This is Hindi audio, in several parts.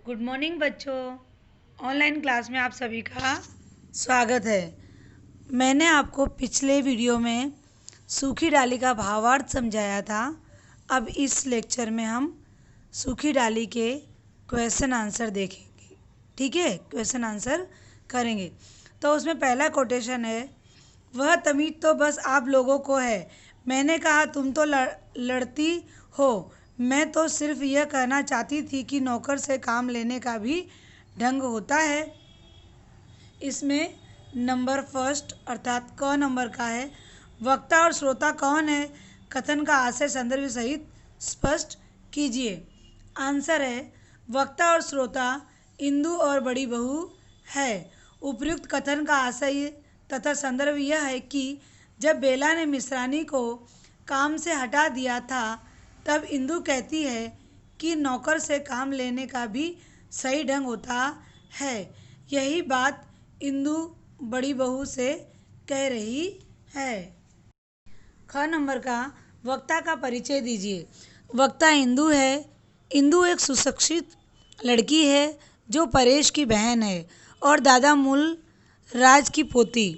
गुड मॉर्निंग बच्चों। ऑनलाइन क्लास में आप सभी का स्वागत है। मैंने आपको पिछले वीडियो में सूखी डाली का भावार्थ समझाया था। अब इस लेक्चर में हम सूखी डाली के क्वेश्चन आंसर देखेंगे। ठीक है, क्वेश्चन आंसर करेंगे। तो उसमें पहला कोटेशन है, वह तमीज़ तो बस आप लोगों को है। मैंने कहा तुम तो लड़ती हो, मैं तो सिर्फ यह कहना चाहती थी कि नौकर से काम लेने का भी ढंग होता है। इसमें नंबर फर्स्ट अर्थात क नंबर का है, वक्ता और श्रोता कौन है? कथन का आशय संदर्भ सहित स्पष्ट कीजिए। आंसर है, वक्ता और श्रोता इंदु और बड़ी बहू है। उपयुक्त कथन का आशय तथा संदर्भ यह है कि जब बेला ने मिश्रानी को काम से हटा दिया था, तब इंदु कहती है कि नौकर से काम लेने का भी सही ढंग होता है। यही बात इंदु बड़ी बहू से कह रही है। ख नंबर का, वक्ता का परिचय दीजिए। वक्ता इंदु है। इंदु एक सुशिक्षित लड़की है जो परेश की बहन है और दादा मूल राज की पोती।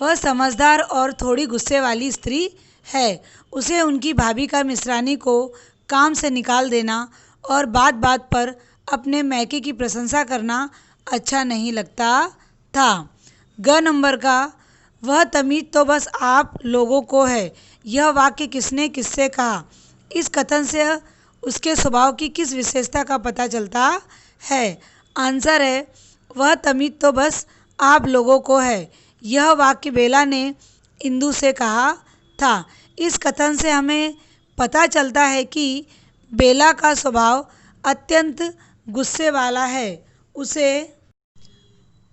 वह समझदार और थोड़ी गुस्से वाली स्त्री है। उसे उनकी भाभी का मिश्रानी को काम से निकाल देना और बात बात पर अपने मैके की प्रशंसा करना अच्छा नहीं लगता था। ग नंबर का, वह तमीज़ तो बस आप लोगों को है। यह वाक्य किसने किससे कहा? इस कथन से उसके स्वभाव की किस विशेषता का पता चलता है? आंसर है, वह तमीज़ तो बस आप लोगों को है। यह वाक्य बेला ने इंदु से कहा था। इस कथन से हमें पता चलता है कि बेला का स्वभाव अत्यंत गुस्से वाला है। उसे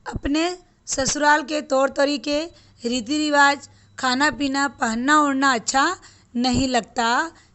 अपने ससुराल के तौर तरीके, रीति रिवाज, खाना पीना, पहनना ओढ़ना अच्छा नहीं लगता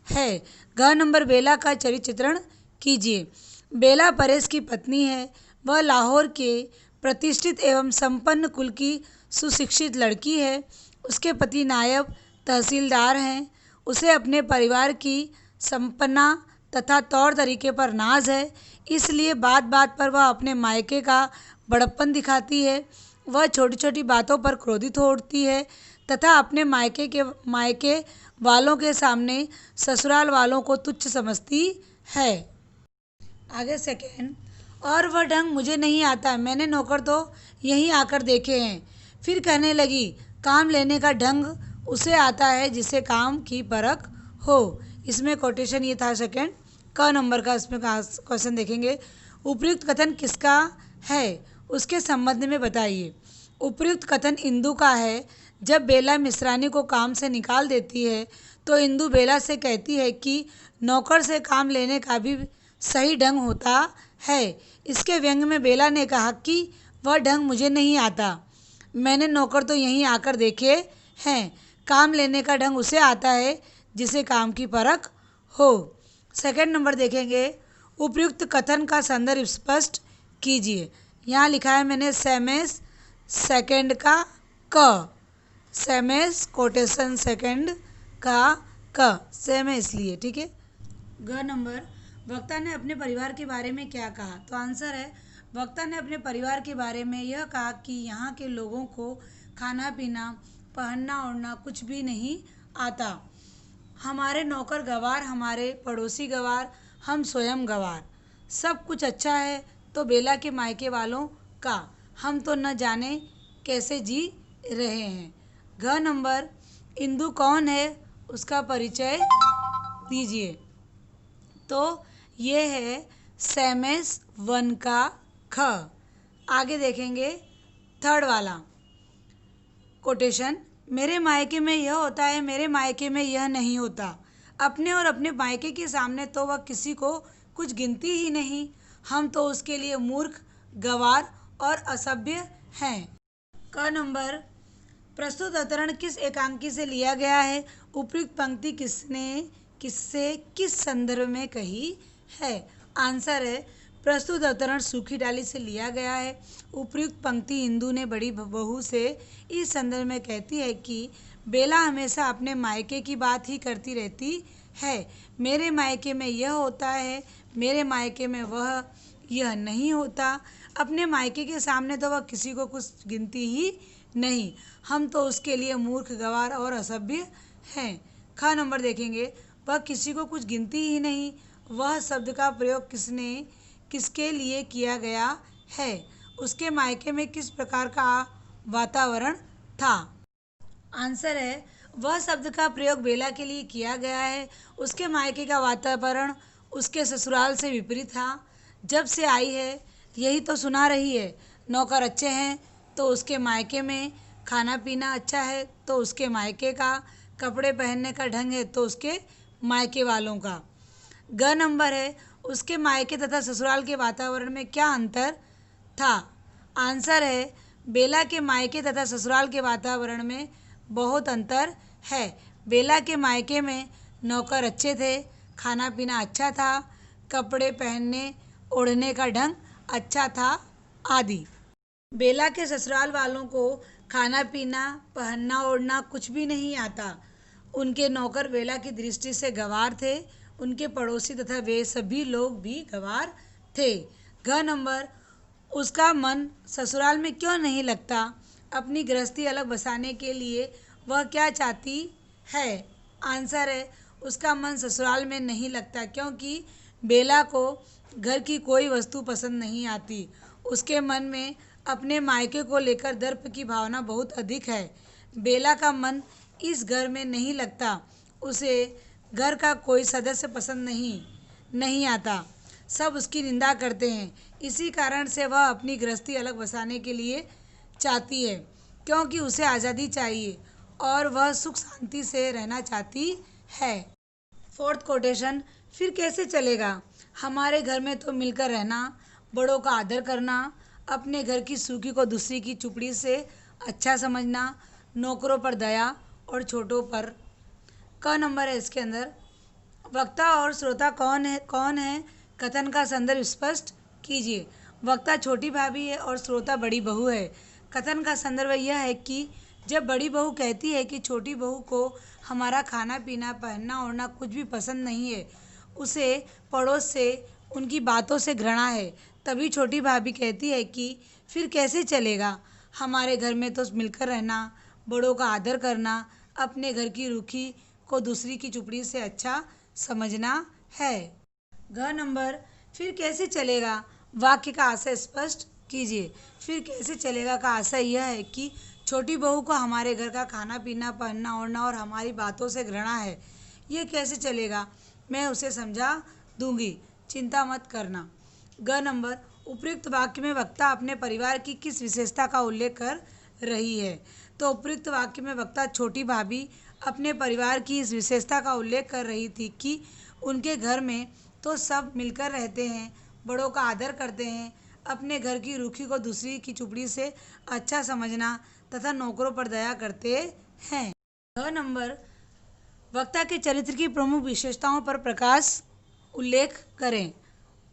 है। घ नंबर, बेला का चरित्र चित्रण कीजिए। बेला परेश की पत्नी है। वह लाहौर के प्रतिष्ठित एवं संपन्न कुल की सुशिक्षित लड़की है। उसके पति नायब तहसीलदार हैं। उसे अपने परिवार की संपन्ना तथा तौर तरीके पर नाज है, इसलिए बात बात पर वह अपने मायके का बड़प्पन दिखाती है। वह छोटी छोटी बातों पर क्रोधित हो उठती है तथा अपने मायके वालों के सामने ससुराल वालों को तुच्छ समझती है। आगे सेकेंड, और वह ढंग मुझे नहीं आता, मैंने नौकर तो यहीं आकर देखे हैं। फिर कहने लगी, काम लेने का ढंग उसे आता है जिसे काम की परख हो। इसमें कोटेशन ये था सेकेंड क नंबर का। इसमें क्वेश्चन देखेंगे, उपयुक्त कथन किसका है उसके संबंध में बताइए। उपयुक्त कथन इंदु का है। जब बेला मिश्रानी को काम से निकाल देती है तो इंदु बेला से कहती है कि नौकर से काम लेने का भी सही ढंग होता है। इसके व्यंग में बेला ने कहा कि वह ढंग मुझे नहीं आता, मैंने नौकर तो यहीं आकर देखे हैं। काम लेने का ढंग उसे आता है जिसे काम की परख हो। सेकंड नंबर देखेंगे, उपयुक्त कथन का संदर्भ स्पष्ट कीजिए। यहाँ लिखा है मैंने सेमेस सेकंड का क, सेमेस कोटेशन सेकंड का क, सेम है इसलिए। ठीक है। ग नंबर, वक्ता ने अपने परिवार के बारे में क्या कहा? तो आंसर है, वक्ता ने अपने परिवार के बारे में यह कहा कि यहाँ के लोगों को खाना पीना, पहनना ओढ़ना कुछ भी नहीं आता। हमारे नौकर गवार, हमारे पड़ोसी गवार, हम स्वयं गवार, सब कुछ अच्छा है। तो बेला के मायके वालों का हम तो न जाने कैसे जी रहे हैं। घ नंबर, इंदु कौन है उसका परिचय दीजिए। तो ये है सेमेस वन का ख। आगे देखेंगे थर्ड वाला कोटेशन, मेरे मायके में यह होता है, मेरे मायके में यह नहीं होता। अपने और अपने मायके के सामने तो वह किसी को कुछ गिनती ही नहीं। हम तो उसके लिए मूर्ख, गवार और असभ्य हैं। क नंबर, प्रस्तुत अवतरण किस एकांकी से लिया गया है? उपयुक्त पंक्ति किसने किससे किस संदर्भ में कही है? आंसर है, प्रस्तुत अवतरण सूखी डाली से लिया गया है। उपयुक्त पंक्ति इंदु ने बड़ी बहू से इस संदर्भ में कहती है कि बेला हमेशा अपने मायके की बात ही करती रहती है। मेरे मायके में यह होता है, मेरे मायके में वह। यह नहीं होता। अपने मायके के सामने तो वह किसी को कुछ गिनती ही नहीं। हम तो उसके लिए मूर्ख, गंवार और असभ्य हैं। ख नंबर देखेंगे, वह किसी को कुछ गिनती ही नहीं। वह शब्द का प्रयोग किसके लिए किया गया है? उसके मायके में किस प्रकार का वातावरण था? आंसर है, वह शब्द का प्रयोग बेला के लिए किया गया है। उसके मायके का वातावरण उसके ससुराल से विपरीत था। जब से आई है यही तो सुना रही है। नौकर अच्छे हैं तो उसके मायके में, खाना पीना अच्छा है तो उसके मायके का, कपड़े पहनने का ढंग है तो उसके मायके वालों का। ग नंबर है, उसके मायके तथा ससुराल के वातावरण में क्या अंतर था? आंसर है, बेला के मायके तथा ससुराल के वातावरण में बहुत अंतर है। बेला के मायके में नौकर अच्छे थे, खाना पीना अच्छा था, कपड़े पहनने ओढ़ने का ढंग अच्छा था आदि। बेला के ससुराल वालों को खाना पीना, पहनना ओढ़ना कुछ भी नहीं आता। उनके नौकर बेला की दृष्टि से गंवार थे। उनके पड़ोसी तथा वे सभी लोग भी गंवार थे। घ नंबर, उसका मन ससुराल में क्यों नहीं लगता? अपनी गृहस्थी अलग बसाने के लिए वह क्या चाहती है? आंसर है, उसका मन ससुराल में नहीं लगता क्योंकि बेला को घर की कोई वस्तु पसंद नहीं आती। उसके मन में अपने मायके को लेकर दर्प की भावना बहुत अधिक है। बेला का मन इस घर में नहीं लगता। उसे घर का कोई सदस्य पसंद नहीं आता। सब उसकी निंदा करते हैं। इसी कारण से वह अपनी गृहस्थी अलग बसाने के लिए चाहती है क्योंकि उसे आज़ादी चाहिए और वह सुख शांति से रहना चाहती है। फोर्थ कोटेशन, फिर कैसे चलेगा? हमारे घर में तो मिलकर रहना, बड़ों का आदर करना, अपने घर की सूखी को दूसरी की चुपड़ी से अच्छा समझना, नौकरों पर दया और छोटों पर। क नंबर है इसके अंदर, वक्ता और श्रोता कौन है? कथन का संदर्भ स्पष्ट कीजिए। वक्ता छोटी भाभी है और श्रोता बड़ी बहू है। कथन का संदर्भ यह है कि जब बड़ी बहू कहती है कि छोटी बहू को हमारा खाना पीना, पहनना ओढ़ना कुछ भी पसंद नहीं है, उसे पड़ोस से उनकी बातों से घृणा है, तभी छोटी भाभी कहती है कि फिर कैसे चलेगा? हमारे घर में तो मिलकर रहना, बड़ों का आदर करना, अपने घर की रूखी को दूसरी की चुपड़ी से अच्छा समझना है। घ नंबर, फिर कैसे चलेगा? वाक्य का आशय स्पष्ट कीजिए। फिर कैसे चलेगा का आशय यह है कि छोटी बहू को हमारे घर का खाना पीना, पहनना ओढ़ना और हमारी बातों से घृणा है। ये कैसे चलेगा? मैं उसे समझा दूंगी, चिंता मत करना। ग नंबर, उपयुक्त वाक्य में वक्ता अपने परिवार की किस विशेषता का उल्लेख कर रही है? तो उपयुक्त वाक्य में वक्ता छोटी भाभी अपने परिवार की इस विशेषता का उल्लेख कर रही थी कि उनके घर में तो सब मिलकर रहते हैं, बड़ों का आदर करते हैं, अपने घर की रूखी को दूसरी की चुपड़ी से अच्छा समझना तथा नौकरों पर दया करते हैं। ग नंबर, वक्ता के चरित्र की प्रमुख विशेषताओं पर प्रकाश उल्लेख करें।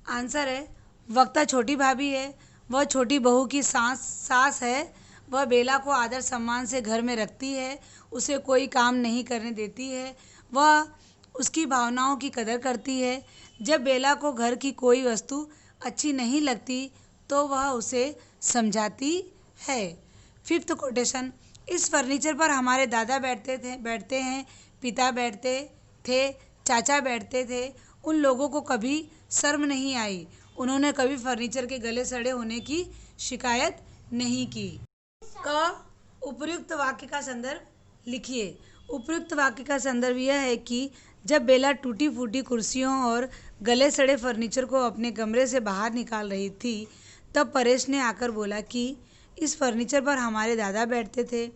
आंसर है, वक्ता छोटी भाभी है, वह छोटी बहू की सास है, वह बेला को आदर सम्मान से घर में रखती है, उसे कोई काम नहीं करने देती है, वह उसकी भावनाओं की कदर करती है। जब बेला को घर की कोई वस्तु अच्छी नहीं लगती तो वह उसे समझाती है। फिफ्थ कोटेशन, इस फर्नीचर पर हमारे दादा बैठते हैं, पिता बैठते थे, चाचा बैठते थे। उन लोगों को कभी शर्म नहीं आई। उन्होंने कभी फर्नीचर के गले सड़े होने की शिकायत नहीं की। क, उपयुक्त वाक्य का संदर्भ लिखिए। उपयुक्त वाक्य का संदर्भ यह है कि जब बेला टूटी फूटी कुर्सियों और गले सड़े फर्नीचर को अपने कमरे से बाहर निकाल रही थी, तब परेश ने आकर बोला कि इस फर्नीचर पर हमारे दादा बैठते थे,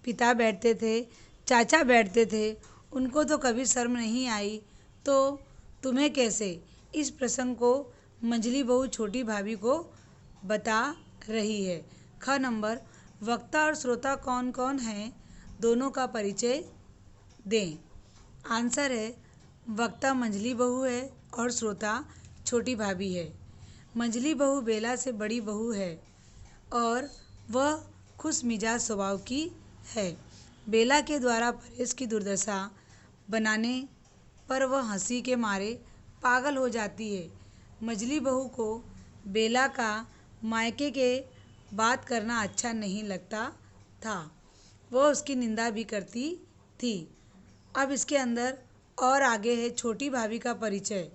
पिता बैठते थे, चाचा बैठते थे, उनको तो कभी शर्म नहीं आई, तो तुम्हें कैसे? इस प्रसंग को मंझली बहू छोटी भाभी को बता रही है। ख नंबर, वक्ता और श्रोता कौन कौन हैं? दोनों का परिचय दें। आंसर है, वक्ता मंझली बहू है और श्रोता छोटी भाभी है। मंझली बहू बेला से बड़ी बहू है और वह खुश मिजाज स्वभाव की है। बेला के द्वारा परेश की दुर्दशा बनाने पर वह हंसी के मारे पागल हो जाती है। मंझली बहू को बेला का मायके के बात करना अच्छा नहीं लगता था। वह उसकी निंदा भी करती थी। अब इसके अंदर और आगे है छोटी भाभी का परिचय।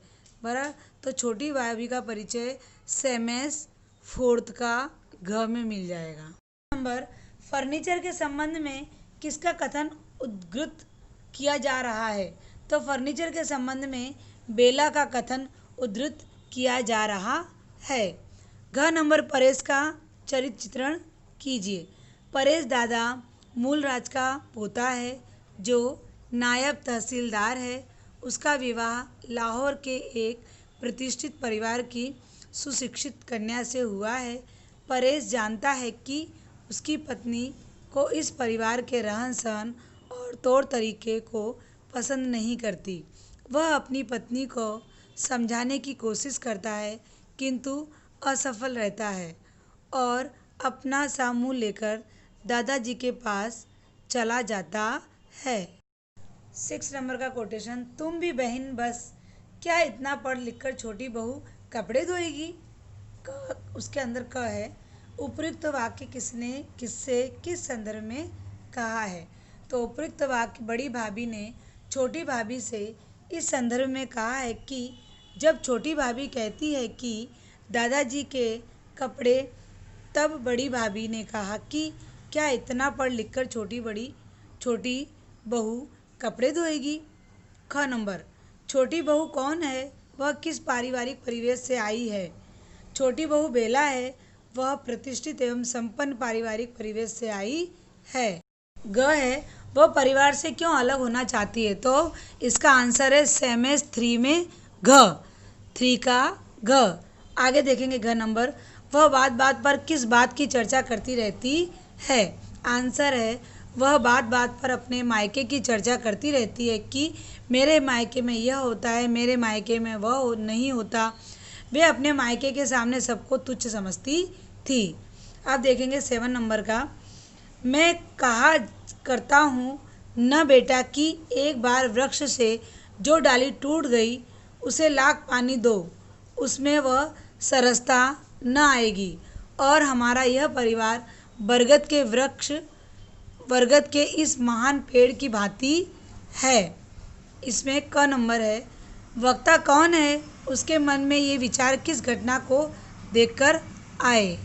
बराबर, तो छोटी भाभी का परिचय सेमेस फोर्थ का घ में मिल जाएगा। नंबर, फर्नीचर के संबंध में किसका कथन उद्धृत किया जा रहा है? तो फर्नीचर के संबंध में बेला का कथन उद्धृत किया जा रहा है। घ नंबर, परेश का चरित्र चित्रण कीजिए। परेश दादा मूलराज का पोता है जो नायब तहसीलदार है। उसका विवाह लाहौर के एक प्रतिष्ठित परिवार की सुशिक्षित कन्या से हुआ है। परेश जानता है कि उसकी पत्नी को इस परिवार के रहन सहन और तौर तरीके को पसंद नहीं करती। वह अपनी पत्नी को समझाने की कोशिश करता है किंतु असफल रहता है और अपना सा मुँह लेकर दादाजी के पास चला जाता है। 6 नंबर का कोटेशन, तुम भी बहन बस क्या इतना पढ़ लिख कर छोटी बहू कपड़े धोएगी? उसके अंदर क है। उपयुक्त वाक्य किसने किससे किस संदर्भ में कहा है? तो उपयुक्त वाक्य बड़ी भाभी ने छोटी भाभी से इस संदर्भ में कहा है कि जब छोटी भाभी कहती है कि दादाजी के कपड़े, तब बड़ी भाभी ने कहा कि क्या इतना पढ़ लिख कर छोटी बहू कपड़े धोएगी? ख नंबर, छोटी बहू कौन है? वह किस पारिवारिक परिवेश से आई है? छोटी बहू बेला है। वह प्रतिष्ठित एवं संपन्न पारिवारिक परिवेश से आई है। ग है, वह परिवार से क्यों अलग होना चाहती है? तो इसका आंसर है सेमेस 3 में घ, 3 का घ। आगे देखेंगे घ नंबर, वह बात बात पर किस बात की चर्चा करती रहती है? आंसर है वह बात बात पर अपने मायके की चर्चा करती रहती है कि मेरे मायके में यह होता है, मेरे मायके में वह नहीं होता। वे अपने मायके के सामने सबको तुच्छ समझती थी। अब देखेंगे 7 नंबर का, मैं कहा करता हूँ न बेटा कि एक बार वृक्ष से जो डाली टूट गई उसे लाख पानी दो, उसमें वह सरसता न आएगी। और हमारा यह परिवार बरगद के इस महान पेड़ की भांति है। इसमें क नंबर है, वक्ता कौन है? उसके मन में ये विचार किस घटना को देखकर आए?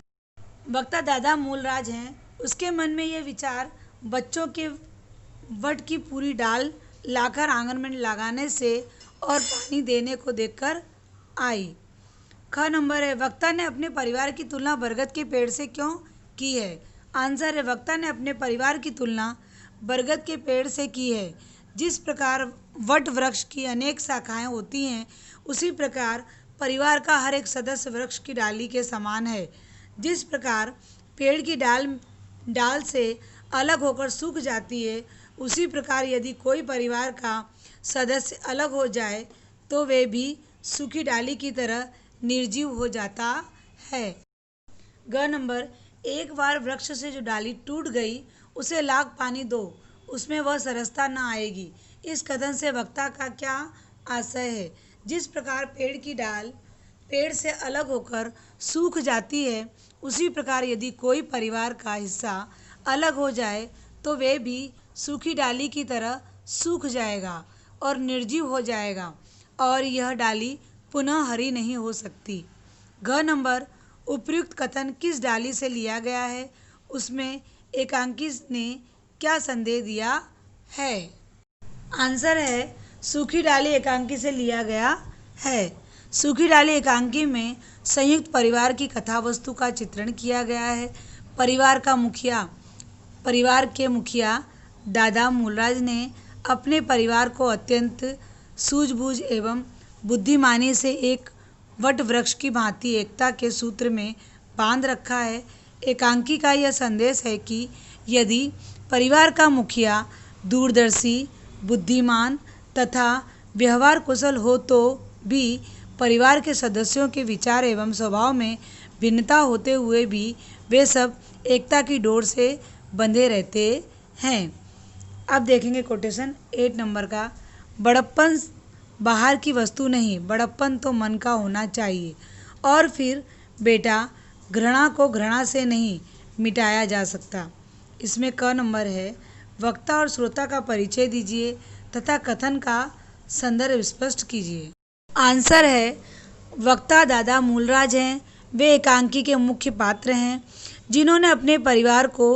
वक्ता दादा मूलराज हैं। उसके मन में ये विचार बच्चों के वट की पूरी डाल लाकर आंगन में लगाने से और पानी देने को देखकर आई। ख नंबर है, वक्ता ने अपने परिवार की तुलना बरगद के पेड़ से क्यों की है? आंसर है वक्ता ने अपने परिवार की तुलना बरगद के पेड़ से की है। जिस प्रकार वट वृक्ष की अनेक शाखाएं होती हैं, उसी प्रकार परिवार का हर एक सदस्य वृक्ष की डाली के समान है। जिस प्रकार पेड़ की डाल से अलग होकर सूख जाती है, उसी प्रकार यदि कोई परिवार का सदस्य अलग हो जाए तो वे भी सूखी डाली की तरह निर्जीव हो जाता है। ग नंबर, एक बार वृक्ष से जो डाली टूट गई उसे लाख पानी दो, उसमें वह सरसता न आएगी। इस कथन से वक्ता का क्या आशय है? जिस प्रकार पेड़ की डाल पेड़ से अलग होकर सूख जाती है, उसी प्रकार यदि कोई परिवार का हिस्सा अलग हो जाए तो वे भी सूखी डाली की तरह सूख जाएगा और निर्जीव हो जाएगा और यह डाली पुनः हरी नहीं हो सकती। घ नंबर, उपयुक्त कथन किस डाली से लिया गया है? उसमें एकांकी ने क्या संदेश दिया है? आंसर है सूखी डाली एकांकी से लिया गया है। सूखी डाली एकांकी में संयुक्त परिवार की कथा वस्तु का चित्रण किया गया है। परिवार के मुखिया दादा मूलराज ने अपने परिवार को अत्यंत सूझबूझ एवं बुद्धिमानी से एक वट वृक्ष की भांति एकता के सूत्र में बांध रखा है। एकांकी का यह संदेश है कि यदि परिवार का मुखिया दूरदर्शी, बुद्धिमान तथा व्यवहार कुशल हो तो भी परिवार के सदस्यों के विचार एवं स्वभाव में भिन्नता होते हुए भी वे सब एकता की डोर से बंधे रहते हैं। अब देखेंगे कोटेशन 8 नंबर का, बड़प्पन बाहर की वस्तु नहीं, बड़प्पन तो मन का होना चाहिए। और फिर बेटा, घृणा को घृणा से नहीं मिटाया जा सकता। इसमें क नंबर है, वक्ता और श्रोता का परिचय दीजिए तथा कथन का संदर्भ स्पष्ट कीजिए। आंसर है, वक्ता दादा मूलराज हैं। वे एकांकी के मुख्य पात्र हैं जिन्होंने अपने परिवार को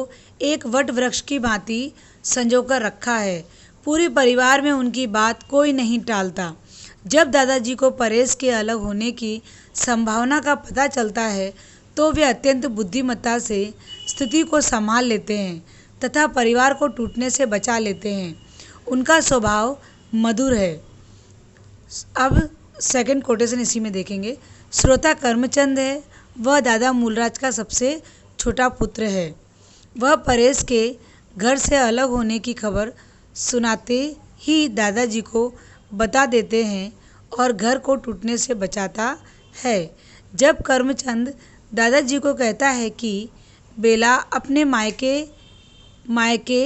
एक वट वृक्ष की भांति संजोकर रखा है। पूरे परिवार में उनकी बात कोई नहीं टालता। जब दादाजी को परेश के अलग होने की संभावना का पता चलता है तो वे अत्यंत बुद्धिमत्ता से स्थिति को संभाल लेते हैं तथा परिवार को टूटने से बचा लेते हैं। उनका स्वभाव मधुर है। अब सेकंड कोटेशन इसी में देखेंगे। श्रोता करमचंद है। वह दादा मूलराज का सबसे छोटा पुत्र है। वह परेश के घर से अलग होने की खबर सुनाते ही दादाजी को बता देते हैं और घर को टूटने से बचाता है। जब करमचंद दादाजी को कहता है कि बेला अपने मायके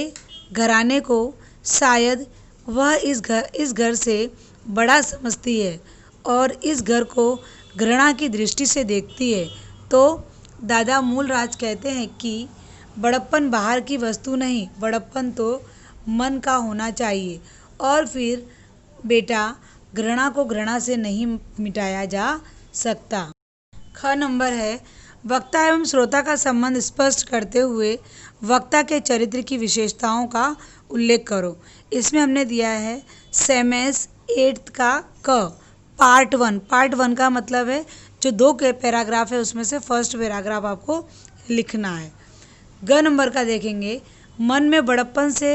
घराने को शायद वह इस घर से बड़ा समझती है और इस घर को घृणा की दृष्टि से देखती है, तो दादा मूलराज कहते हैं कि बड़प्पन बाहर की वस्तु नहीं, बड़प्पन तो मन का होना चाहिए। और फिर बेटा, घृणा को घृणा से नहीं मिटाया जा सकता। ख नंबर है, वक्ता एवं श्रोता का संबंध स्पष्ट करते हुए वक्ता के चरित्र की विशेषताओं का उल्लेख करो। इसमें हमने दिया है सेमेस 8 का क, पार्ट 1। पार्ट 1 का मतलब है जो 2 के पैराग्राफ है उसमें से फर्स्ट पैराग्राफ आपको लिखना है। ग नंबर का देखेंगे, मन में बड़प्पन से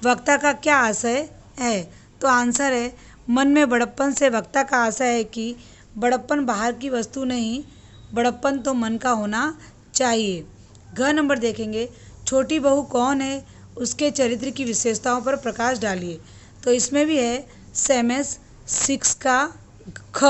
वक्ता का क्या आशय है? तो आंसर है, मन में बड़प्पन से वक्ता का आशय है कि बड़प्पन बाहर की वस्तु नहीं, बड़प्पन तो मन का होना चाहिए। घ नंबर देखेंगे, छोटी बहू कौन है? उसके चरित्र की विशेषताओं पर प्रकाश डालिए। तो इसमें भी है सेमेस 6 का ख।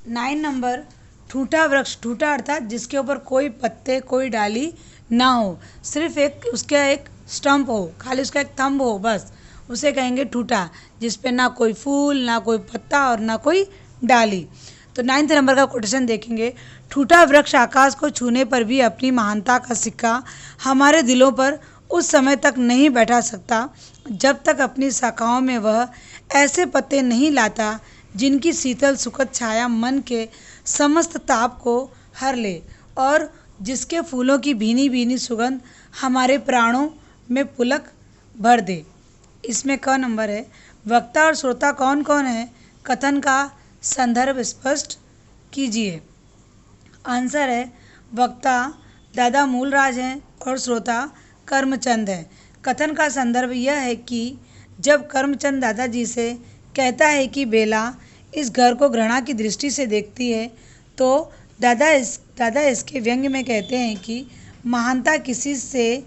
9 नंबर, ठूठा वृक्ष। ठूठा अर्थात जिसके ऊपर कोई पत्ते कोई डाली ना हो, सिर्फ उसका एक स्टंप हो, खाली उसका एक थंब हो, बस उसे कहेंगे ठूठा, जिस पे ना कोई फूल ना कोई पत्ता और ना कोई डाली। तो 9 नंबर का कोटेशन देखेंगे, ठूठा वृक्ष आकाश को छूने पर भी अपनी महानता का सिक्का हमारे दिलों पर उस समय तक नहीं बैठा सकता जब तक अपनी शाखाओं में वह ऐसे पत्ते नहीं लाता जिनकी शीतल सुखद छाया मन के समस्त ताप को हर ले और जिसके फूलों की भीनी भीनी सुगंध हमारे प्राणों में पुलक भर दे। इसमें क नंबर है, वक्ता और श्रोता कौन कौन है? कथन का संदर्भ स्पष्ट कीजिए। आंसर है, वक्ता दादा मूलराज हैं और श्रोता करमचंद हैं। कथन का संदर्भ यह है कि जब करमचंद दादाजी से कहता है कि बेला इस घर को घृणा की दृष्टि से देखती है, तो दादा इसके व्यंग्य में कहते हैं कि महानता किसी से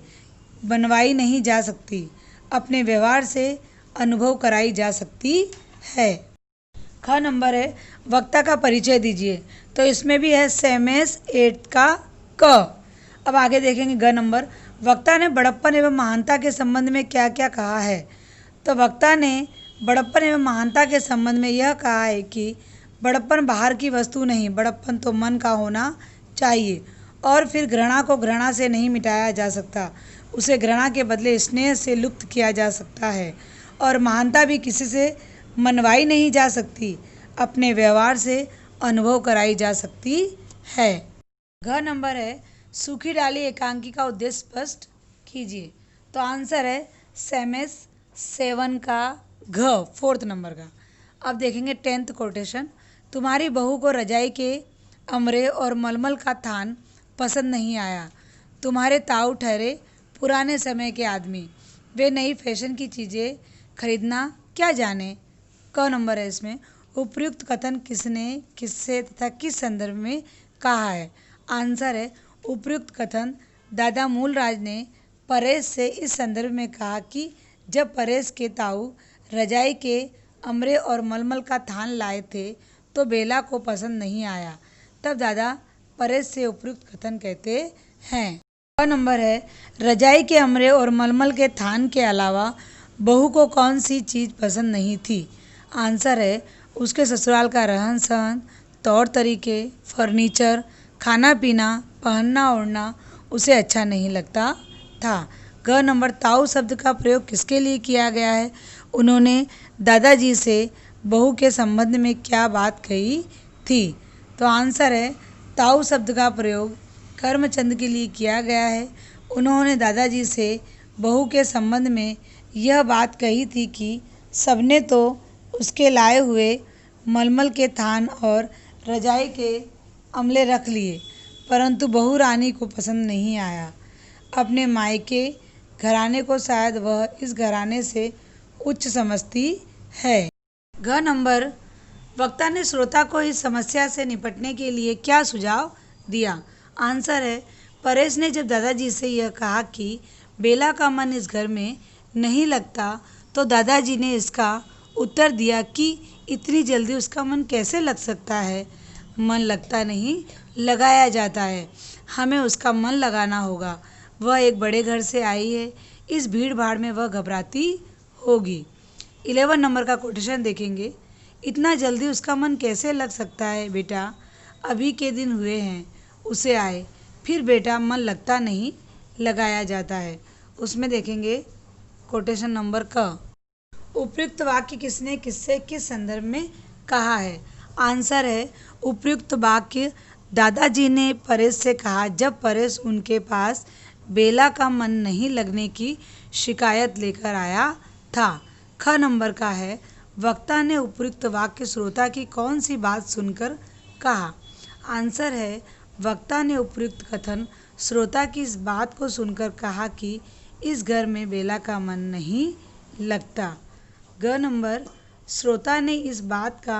बनवाई नहीं जा सकती, अपने व्यवहार से अनुभव कराई जा सकती है। ख नंबर है, वक्ता का परिचय दीजिए। तो इसमें भी है सेमेस 8 का क। अब आगे देखेंगे ग नंबर, वक्ता ने बड़प्पन एवं महानता के संबंध में क्या क्या कहा है? तो वक्ता ने बड़प्पन एवं महानता के संबंध में यह कहा है कि बड़प्पन बाहर की वस्तु नहीं, बड़प्पन तो मन का होना चाहिए। और फिर घृणा को घृणा से नहीं मिटाया जा सकता, उसे घृणा के बदले स्नेह से लुप्त किया जा सकता है। और महानता भी किसी से मनवाई नहीं जा सकती, अपने व्यवहार से अनुभव कराई जा सकती है। घ नंबर है, सूखी डाली एकांकी का उद्देश्य स्पष्ट कीजिए। तो आंसर है सेमेस 7 का घ, 4th नंबर का। अब देखेंगे 10th कोटेशन, तुम्हारी बहू को रजाई के अमरे और मलमल का थान पसंद नहीं आया। तुम्हारे ताऊ ठहरे पुराने समय के आदमी, वे नई फैशन की चीज़ें खरीदना क्या जाने। क नंबर है इसमें, उपयुक्त कथन किसने किससे तथा किस संदर्भ में कहा है? आंसर है, उपयुक्त कथन दादा मूलराज ने परेश से इस संदर्भ में कहा कि जब परेश के ताऊ रजाई के अमरे और मलमल का थान लाए थे तो बेला को पसंद नहीं आया, तब दादा परेश से उपयुक्त कथन कहते हैं। क नंबर है, रजाई के अमरे और मलमल के थान के अलावा बहू को कौन सी चीज़ पसंद नहीं थी? आंसर है, उसके ससुराल का रहन सहन, तौर तरीके, फर्नीचर, खाना पीना, पहनना ओढ़ना उसे अच्छा नहीं लगता था। ग नंबर, ताऊ शब्द का प्रयोग किसके लिए किया गया है? उन्होंने दादाजी से बहू के संबंध में क्या बात कही थी? तो आंसर है ताऊ शब्द का प्रयोग करमचंद के लिए किया गया है। उन्होंने दादाजी से बहू के संबंध में यह बात कही थी कि सबने तो उसके लाए हुए मलमल के थान और रजाई के अमले रख लिए, परंतु बहू रानी को पसंद नहीं आया। अपने मायके घराने को शायद वह इस घराने से उच्च समझती है। घ नंबर, वक्ता ने श्रोता को इस समस्या से निपटने के लिए क्या सुझाव दिया? आंसर है परेश ने जब दादाजी से यह कहा कि बेला का मन इस घर में नहीं लगता, तो दादाजी ने इसका उत्तर दिया कि इतनी जल्दी उसका मन कैसे लग सकता है? मन लगता नहीं, लगाया जाता है। हमें उसका मन लगाना होगा। वह एक बड़े घर से आई है, इस भीड़ भाड़ में वह घबराती होगी। 11 नंबर का कोटेशन देखेंगे। इतना जल्दी उसका मन कैसे लग सकता है बेटा? अभी के दिन हुए हैं उसे आए। फिर बेटा मन लगता नहीं, लगाया जाता है। उसमें देखेंगे कोटेशन नंबर क। उपयुक्त वाक्य किसने किससे किस संदर्भ में कहा है? आंसर है उपयुक्त वाक्य दादाजी ने परेश से कहा जब परेश उनके पास बेला का मन नहीं लगने की शिकायत लेकर आया था। ख नंबर का है वक्ता ने उपयुक्त वाक्य श्रोता की कौन सी बात सुनकर कहा? आंसर है वक्ता ने उपयुक्त कथन श्रोता की इस बात को सुनकर कहा कि इस घर में बेला का मन नहीं लगता। ग नंबर, श्रोता ने इस बात का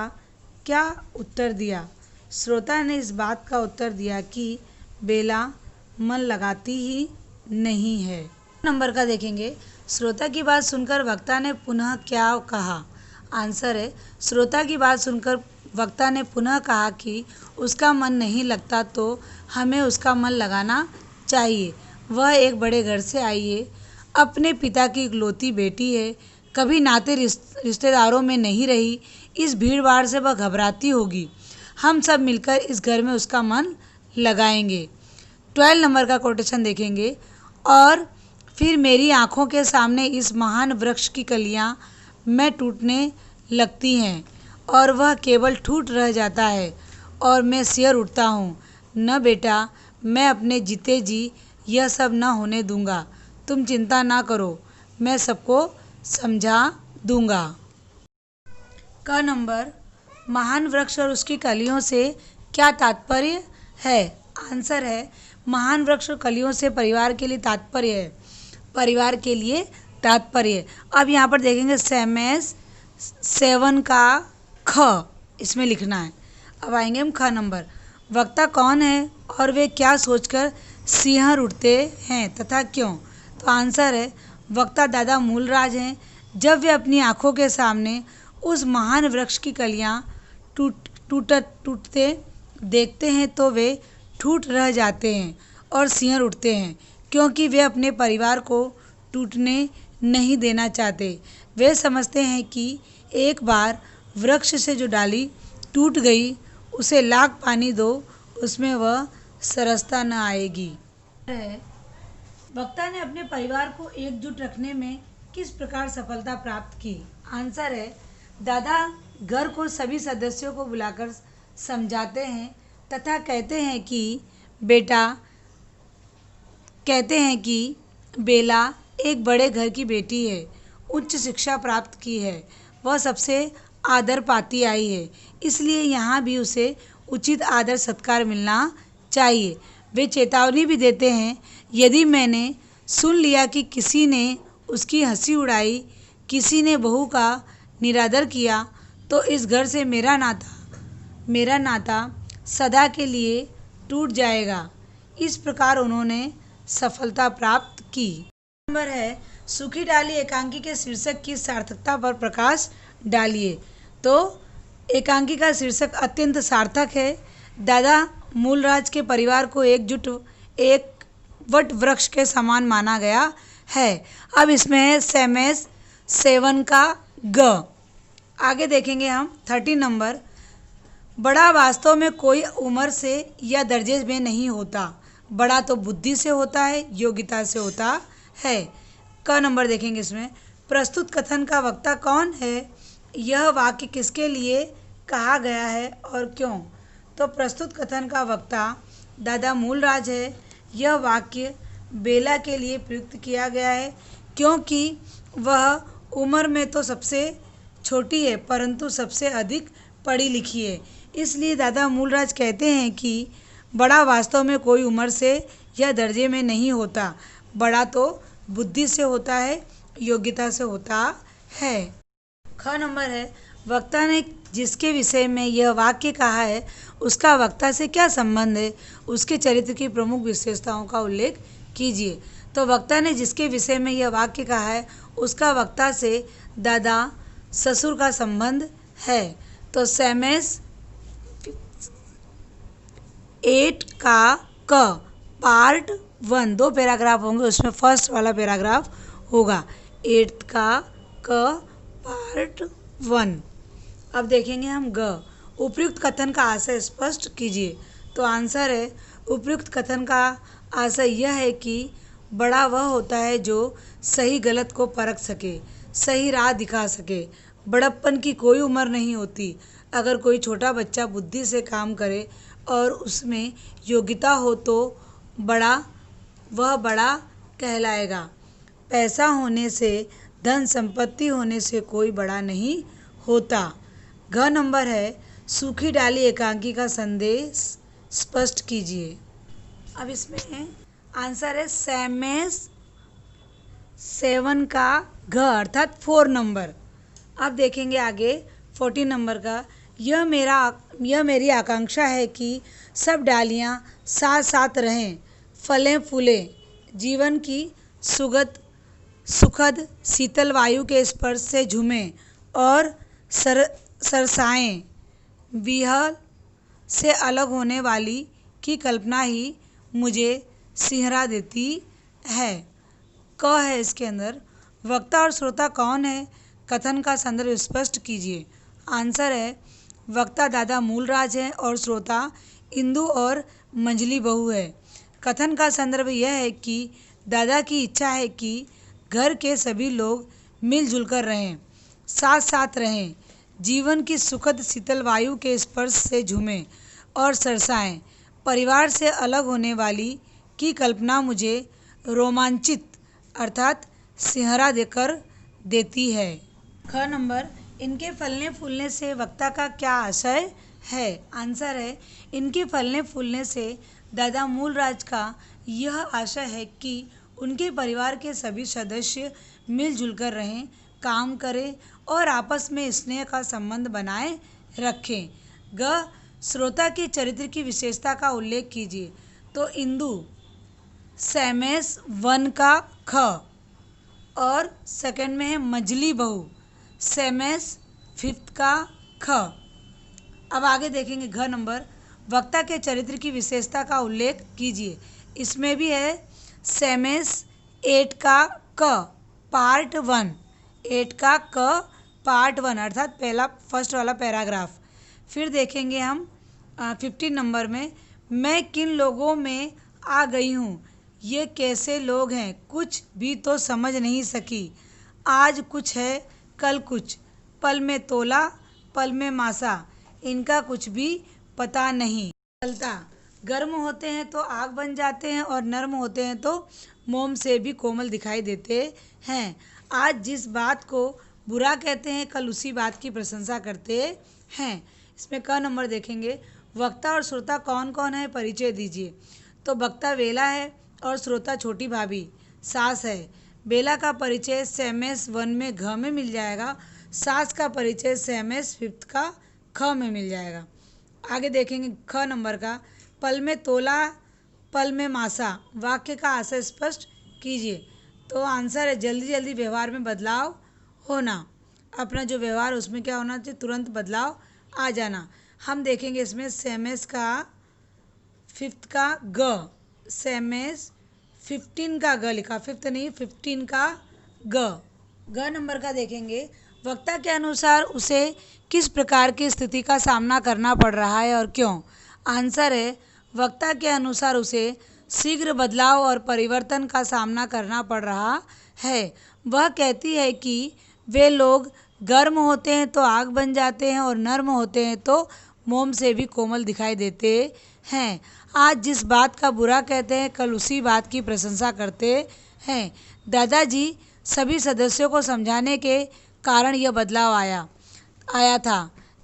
क्या उत्तर दिया? श्रोता ने इस बात का उत्तर दिया कि बेला मन लगाती ही नहीं है। नंबर का देखेंगे। श्रोता की बात सुनकर वक्ता ने पुनः क्या कहा? आंसर है श्रोता की बात सुनकर वक्ता ने पुनः कहा कि उसका मन नहीं लगता, तो हमें उसका मन लगाना चाहिए। वह एक बड़े घर से आई है, अपने पिता की इकलौती बेटी है, कभी नाते रिश्तेदारों में नहीं रही। इस भीड़ भाड़ से वह घबराती होगी। हम सब मिलकर इस घर में उसका मन लगाएंगे। 12 नंबर का कोटेशन देखेंगे। और फिर मेरी आंखों के सामने इस महान वृक्ष की कलियां मैं टूटने लगती हैं और वह केवल ठूट रह जाता है और मैं सिर उठता हूँ। न बेटा, मैं अपने जीते जी यह सब न होने दूंगा। तुम चिंता ना करो, मैं सबको समझा दूंगा। क नंबर, महान वृक्ष और उसकी कलियों से क्या तात्पर्य है? आंसर है महान वृक्ष और कलियों से परिवार के लिए तात्पर्य है। परिवार के लिए तात्पर्य। अब यहाँ पर देखेंगे सेमेस 7 का ख इसमें लिखना है। अब आएंगे हम ख नंबर। वक्ता कौन है और वे क्या सोचकर सिंहर उठते हैं तथा क्यों? तो आंसर है वक्ता दादा मूलराज हैं। जब वे अपनी आंखों के सामने उस महान वृक्ष की कलियां टूटते देखते हैं तो वे ठूट रह जाते हैं और सिंहर उठते हैं, क्योंकि वे अपने परिवार को टूटने नहीं देना चाहते। वे समझते हैं कि एक बार वृक्ष से जो डाली टूट गई, उसे लाख पानी दो, उसमें वह सरसता न आएगी। वक्ता ने अपने परिवार को एकजुट रखने में किस प्रकार सफलता प्राप्त की? आंसर है दादा घर को सभी सदस्यों को बुलाकर समझाते हैं तथा कहते हैं कि बेला एक बड़े घर की बेटी है, उच्च शिक्षा प्राप्त की है, वह सबसे आदर पाती आई है, इसलिए यहाँ भी उसे उचित आदर सत्कार मिलना चाहिए। वे चेतावनी भी देते हैं, यदि मैंने सुन लिया कि किसी ने उसकी हंसी उड़ाई, किसी ने बहू का निरादर किया, तो इस घर से मेरा नाता सदा के लिए टूट जाएगा। इस प्रकार उन्होंने सफलता प्राप्त की। नंबर है सूखी डाली एकांकी के शीर्षक की सार्थकता पर प्रकाश डालिए। तो एकांकी का शीर्षक अत्यंत सार्थक है। दादा मूलराज के परिवार को एक वट वृक्ष के समान माना गया है। अब इसमें है सेमेस 7 का ग। आगे देखेंगे हम 13 नंबर। बड़ा वास्तव में कोई उम्र से या दर्जे में नहीं होता। बड़ा तो बुद्धि से होता है, योग्यता से होता है। क नंबर देखेंगे इसमें। प्रस्तुत कथन का वक्ता कौन है? यह वाक्य किसके लिए कहा गया है और क्यों? तो प्रस्तुत कथन का वक्ता दादा मूलराज है। यह वाक्य बेला के लिए प्रयुक्त किया गया है क्योंकि वह उम्र में तो सबसे छोटी है परंतु सबसे अधिक पढ़ी लिखी है। इसलिए दादा मूलराज कहते हैं कि बड़ा वास्तव में कोई उम्र से या दर्जे में नहीं होता। बड़ा तो बुद्धि से होता है, योग्यता से होता है। ख नंबर है, वक्ता ने जिसके विषय में यह वाक्य कहा है उसका वक्ता से क्या संबंध है? उसके चरित्र की प्रमुख विशेषताओं का उल्लेख कीजिए। तो वक्ता ने जिसके विषय में यह वाक्य कहा है उसका वक्ता से दादा ससुर का संबंध है। तो सेमेस 8 का क पार्ट 1, 2 पैराग्राफ होंगे, उसमें फर्स्ट वाला पैराग्राफ होगा 8 का क पार्ट 1। अब देखेंगे हम ग। उपयुक्त कथन का आशय स्पष्ट कीजिए। तो आंसर है, उपयुक्त कथन का आशय यह है कि बड़ा वह होता है जो सही गलत को परख सके, सही राह दिखा सके। बड़प्पन की कोई उम्र नहीं होती। अगर कोई छोटा बच्चा बुद्धि से काम करे और उसमें योग्यता हो तो वह बड़ा कहलाएगा। पैसा होने से, धन संपत्ति होने से कोई बड़ा नहीं होता। घ नंबर है, सूखी डाली एकांकी का संदेश स्पष्ट कीजिए। अब इसमें आंसर है सेमेस 7 का घ अर्थात 4 नंबर। अब देखेंगे आगे 14 नंबर का। यह मेरी आकांक्षा है कि सब डालियाँ साथ साथ रहें, फलें फूलें, जीवन की सुखद शीतल वायु के स्पर्श से झूमें और सरसाएं। विहल से अलग होने वाली की कल्पना ही मुझे सिहरा देती है। क है इसके अंदर। वक्ता और श्रोता कौन है? कथन का संदर्भ स्पष्ट कीजिए। आंसर है, वक्ता दादा मूलराज है और श्रोता इंदु और मंजली बहू है। कथन का संदर्भ यह है कि दादा की इच्छा है कि घर के सभी लोग मिलजुल कर रहें, साथ साथ रहें, जीवन की सुखद शीतल वायु के स्पर्श से झूमें और सरसाएं। परिवार से अलग होने वाली की कल्पना मुझे रोमांचित अर्थात सिहरा देकर देती है। ख नंबर, इनके फलने फूलने से वक्ता का क्या आशय है? आंसर है, इनके फलने फूलने से दादा मूलराज का यह आशय है कि उनके परिवार के सभी सदस्य मिलजुल कर रहें, काम करें और आपस में स्नेह का संबंध बनाए रखें। ग, श्रोता के चरित्र की विशेषता का उल्लेख कीजिए। तो इंदु सेमेस 1 का ख और सेकंड में है मजली बहू सेमेस 5 का ख। अब आगे देखेंगे घ नंबर, वक्ता के चरित्र की विशेषता का उल्लेख कीजिए। इसमें भी है सेमेस 8 का क पार्ट 1, 8 का क पार्ट 1 अर्थात फर्स्ट वाला पैराग्राफ। फिर देखेंगे हम 15 नंबर में, मैं किन लोगों में आ गई हूँ, ये कैसे लोग हैं, कुछ भी तो समझ नहीं सकी। आज कुछ है कल कुछ, पल में तोला पल में मासा, इनका कुछ भी पता नहीं चलता। गर्म होते हैं तो आग बन जाते हैं और नर्म होते हैं तो मोम से भी कोमल दिखाई देते हैं। आज जिस बात को बुरा कहते हैं कल उसी बात की प्रशंसा करते हैं। इसमें क नंबर देखेंगे, वक्ता और श्रोता कौन कौन है, परिचय दीजिए। तो वक्ता बेला है और श्रोता छोटी भाभी सास है। बेला का परिचय सेमेस 1 में घ में मिल जाएगा, सास का परिचय सेमेस 5 का ख में मिल जाएगा। आगे देखेंगे ख नंबर का, पल में तोला पल में मासा, वाक्य का आशय स्पष्ट कीजिए। तो आंसर है, जल्दी जल्दी व्यवहार में बदलाव होना। अपना जो व्यवहार उसमें क्या होना चाहिए, तुरंत बदलाव आ जाना। हम देखेंगे इसमें सेमेस का 5 का ग, सेमेस 15 का ग लिखा, 5th नहीं 15 का ग। ग नंबर का देखेंगे, वक्ता के अनुसार उसे किस प्रकार की स्थिति का सामना करना पड़ रहा है और क्यों? आंसर है, वक्ता के अनुसार उसे शीघ्र बदलाव और परिवर्तन का सामना करना पड़ रहा है। वह कहती है कि वे लोग गर्म होते हैं तो आग बन जाते हैं और नर्म होते हैं तो मोम से भी कोमल दिखाई देते हैं। आज जिस बात का बुरा कहते हैं कल उसी बात की प्रशंसा करते हैं। दादाजी सभी सदस्यों को समझाने के कारण यह बदलाव आया था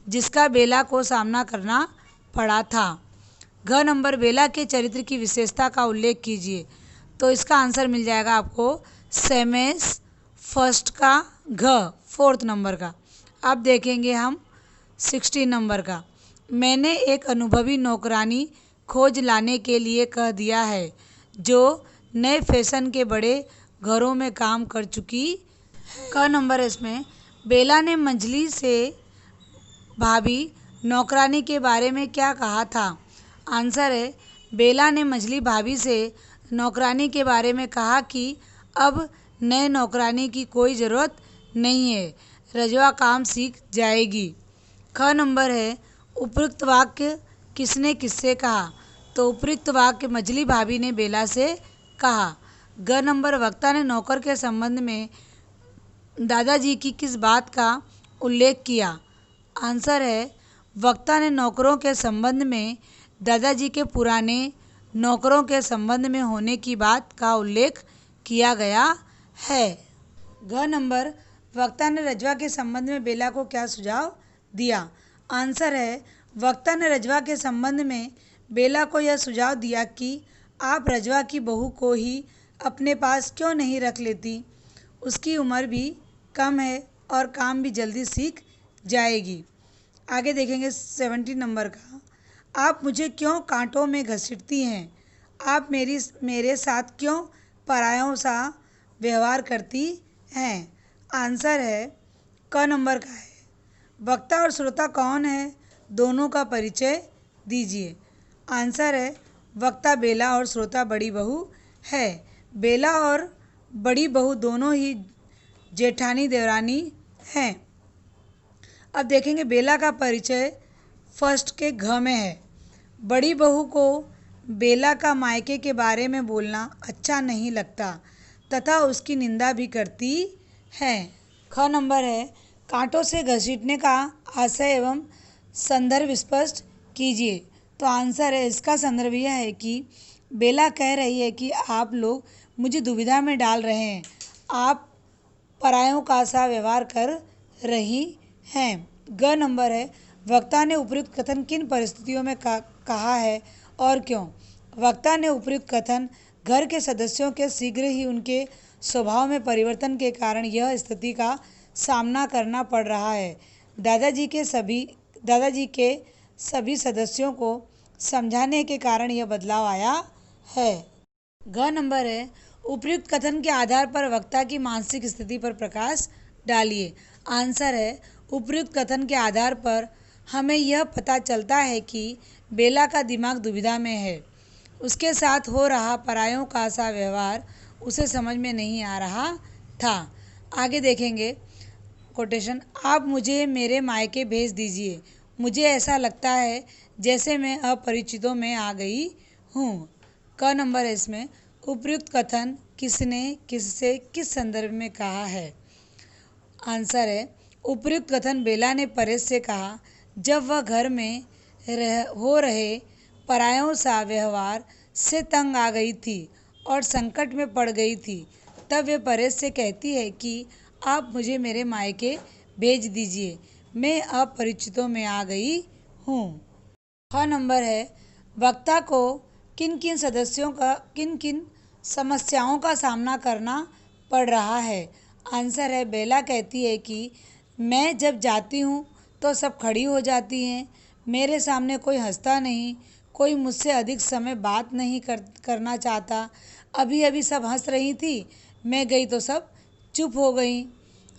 जिसका बेला को सामना करना पड़ा था। घ नंबर, बेला के चरित्र की विशेषता का उल्लेख कीजिए। तो इसका आंसर मिल जाएगा आपको सेमेस फर्स्ट का घ, 4th नंबर का। अब देखेंगे हम 16 नंबर का। मैंने एक अनुभवी नौकरानी खोज लाने के लिए कह दिया है जो नए फैशन के बड़े घरों में काम कर चुकी। क नंबर इसमें बेला ने मंजली से भाभी नौकरानी के बारे में क्या कहा था? आंसर है, बेला ने मंजली भाभी से नौकरानी के बारे में कहा कि अब नए नौकरानी की कोई ज़रूरत नहीं है, रजवा काम सीख जाएगी। ख नंबर है, उपयुक्त वाक्य किसने किससे कहा? तो उपयुक्त वाक्य मंजली भाभी ने बेला से कहा। ग नंबर, वक्ता ने नौकर के संबंध में दादाजी की किस बात का उल्लेख किया? आंसर है, वक्ता ने नौकरों के संबंध में दादाजी के पुराने नौकरों के संबंध में होने की बात का उल्लेख किया गया है। घ नंबर, वक्ता ने रजवा के संबंध में बेला को क्या सुझाव दिया? आंसर है, वक्ता ने रजवा के संबंध में बेला को यह सुझाव दिया कि आप रजवा की बहू को ही अपने पास क्यों नहीं रख लेती, उसकी उम्र भी कम है और काम भी जल्दी सीख जाएगी। आगे देखेंगे 17 नंबर का। आप मुझे क्यों कांटों में घसीटती हैं? आप मेरे साथ क्यों परायों सा व्यवहार करती हैं? आंसर है, क नंबर का है, वक्ता और श्रोता कौन है? दोनों का परिचय दीजिए। आंसर है, वक्ता बेला और श्रोता बड़ी बहू है। बेला और बड़ी बहू दोनों ही जेठानी देवरानी हैं। अब देखेंगे बेला का परिचय फर्स्ट के घ में है। बड़ी बहू को बेला का मायके के बारे में बोलना अच्छा नहीं लगता तथा उसकी निंदा भी करती है। ख नंबर है, कांटों से घसीटने का आशय एवं संदर्भ स्पष्ट कीजिए। तो आंसर है, इसका संदर्भ यह है कि बेला कह रही है कि आप लोग मुझे दुविधा में डाल रहे हैं, आप परायों का सा व्यवहार कर रही हैं। ग नंबर है, वक्ता ने उपयुक्त कथन किन परिस्थितियों में कहा है और क्यों? वक्ता ने उपयुक्त कथन घर के सदस्यों के शीघ्र ही उनके स्वभाव में परिवर्तन के कारण यह स्थिति का सामना करना पड़ रहा है। दादाजी के सभी सदस्यों को समझाने के कारण यह बदलाव आया है। घ नंबर है, उपयुक्त कथन के आधार पर वक्ता की मानसिक स्थिति पर प्रकाश डालिए। आंसर है, उपयुक्त कथन के आधार पर हमें यह पता चलता है कि बेला का दिमाग दुविधा में है। उसके साथ हो रहा परायों का सा व्यवहार उसे समझ में नहीं आ रहा था। आगे देखेंगे कोटेशन। आप मुझे मेरे मायके भेज दीजिए, मुझे ऐसा लगता है जैसे मैं अपरिचितों में आ गई हूँ। क नंबर है इसमें, उपयुक्त कथन किसने किससे किस संदर्भ में कहा है? आंसर है, उपयुक्त कथन बेला ने परेश से कहा जब वह घर में हो रहे परायों सा व्यवहार से तंग आ गई थी और संकट में पड़ गई थी। तब वे परेश से कहती है कि आप मुझे मेरे मायके भेज दीजिए, मैं अपरिचितों में आ गई हूँ। ख नंबर है, वक्ता को किन किन समस्याओं का सामना करना पड़ रहा है? आंसर है, बेला कहती है कि मैं जब जाती हूँ तो सब खड़ी हो जाती हैं, मेरे सामने कोई हंसता नहीं, कोई मुझसे अधिक समय बात नहीं करना चाहता। अभी अभी सब हंस रही थी, मैं गई तो सब चुप हो गई।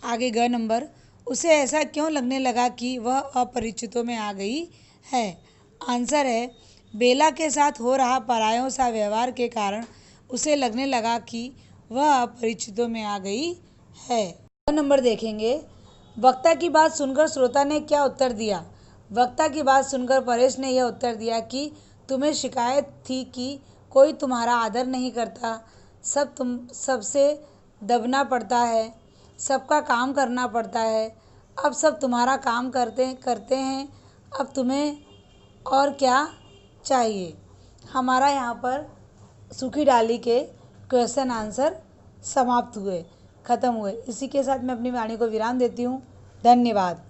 आगे ग नंबर, उसे ऐसा क्यों लगने लगा कि वह अपरिचितों में आ गई है? आंसर है, बेला के साथ हो रहा परायों सा व्यवहार के कारण उसे लगने लगा कि वह अपरिचितों में आ गई है। ग नंबर देखेंगे, वक्ता की बात सुनकर श्रोता ने क्या उत्तर दिया? वक्ता की बात सुनकर परेश ने यह उत्तर दिया कि तुम्हें शिकायत थी कि कोई तुम्हारा आदर नहीं करता, सबसे दबना पड़ता है, सबका काम करना पड़ता है। अब सब तुम्हारा काम करते करते हैं, अब तुम्हें और क्या चाहिए? हमारा यहाँ पर सूखी डाली के क्वेश्चन आंसर समाप्त हुए, ख़त्म हुए। इसी के साथ मैं अपनी वाणी को विराम देती हूँ। धन्यवाद।